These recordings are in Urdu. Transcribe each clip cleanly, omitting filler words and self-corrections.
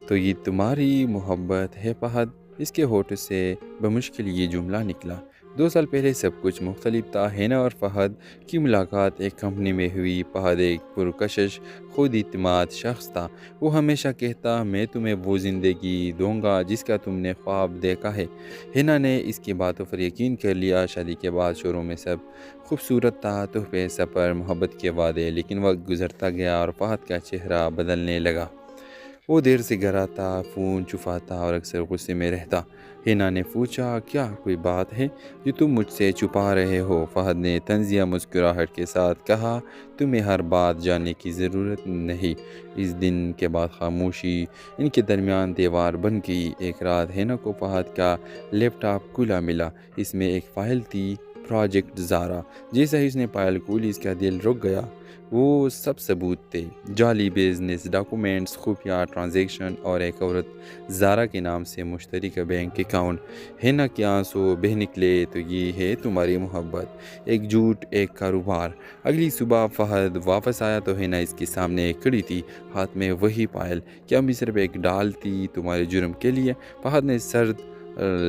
تو یہ تمہاری محبت ہے فہد؟ اس کے ہونٹوں سے بمشکل یہ جملہ نکلا۔ 2 سال پہلے سب کچھ مختلف تھا۔ ہینا اور فہد کی ملاقات ایک کمپنی میں ہوئی۔ فہد ایک پرکشش، خود اعتماد شخص تھا۔ وہ ہمیشہ کہتا، میں تمہیں وہ زندگی دوں گا جس کا تم نے خواب دیکھا ہے۔ ہینا نے اس کی باتوں پر یقین کر لیا۔ شادی کے بعد شروع میں سب خوبصورت تھا، تحفے، سفر، محبت کے وعدے، لیکن وقت گزرتا گیا اور فہد کا چہرہ بدلنے لگا۔ وہ دیر سے گھر آتا، فون چھپاتا اور اکثر غصے میں رہتا۔ ہینا نے پوچھا، کیا کوئی بات ہے جو تم مجھ سے چھپا رہے ہو؟ فہد نے طنزیہ مسکراہٹ کے ساتھ کہا، تمہیں ہر بات جاننے کی ضرورت نہیں۔ اس دن کے بعد خاموشی ان کے درمیان دیوار بن گئی۔ ایک رات ہینا کو فہد کا لیپ ٹاپ کھلا ملا۔ اس میں ایک فائل تھی، پروجیکٹ زارا۔ جیسا ہی اس نے فائل کھولی اس کا دل رک گیا۔ وہ سب ثبوت تھے، جعلی بزنس ڈاکومنٹس، خفیہ ٹرانزیکشن اور ایک عورت زارا کے نام سے مشترکہ بینک اکاؤنٹ۔ ہینا کے آنسو بہہ نکلے۔ تو یہ ہے تمہاری محبت، ایک جھوٹ، ایک کاروبار۔ اگلی صبح فہد واپس آیا تو ہینا اس کے سامنے کھڑی تھی، ہاتھ میں وہی فائل۔ کیا ابھی صرف ایک ڈال تھی تمہارے جرم کے لیے؟ فہد نے سرد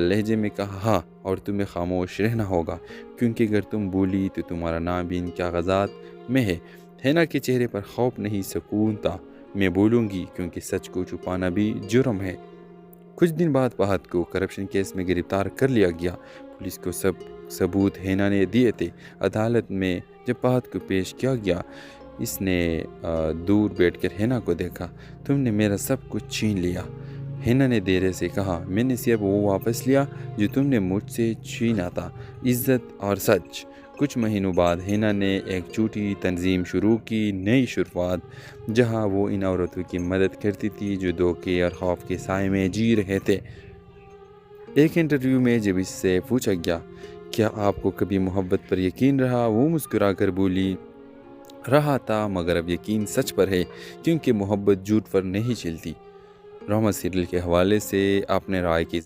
لہجے میں کہا، ہاں، اور تمہیں خاموش رہنا ہوگا، کیونکہ اگر تم بولی تو تمہارا نام بھی ان کاغذات میں ہے۔ ہینا کے چہرے پر خوف نہیں، سکون تھا۔ میں بولوں گی، کیونکہ سچ کو چھپانا بھی جرم ہے۔ کچھ دن بعد فہد کو کرپشن کیس میں گرفتار کر لیا گیا۔ پولیس کو سب ثبوت ہینا نے دیے تھے۔ عدالت میں جب فہد کو پیش کیا گیا، اس نے دور بیٹھ کر ہینا کو دیکھا۔ تم نے میرا سب کچھ چھین لیا۔ ہینا نے دھیرے سے کہا، میں نے صرف وہ واپس لیا جو تم نے مجھ سے چھینا تھا، عزت اور سچ۔ کچھ مہینوں بعد ہینا نے ایک چھوٹی تنظیم شروع کی، نئی شروعات، جہاں وہ ان عورتوں کی مدد کرتی تھی جو دھوکے اور خوف کے سائے میں جی رہے تھے۔ ایک انٹرویو میں جب اس سے پوچھا گیا، کیا آپ کو کبھی محبت پر یقین رہا؟ وہ مسکرا کر بولی، رہا تھا، مگر اب یقین سچ پر ہے، کیونکہ محبت جھوٹ پر نہیں چلتی۔ رحمت سیریل کے حوالے سے اپنے رائے کی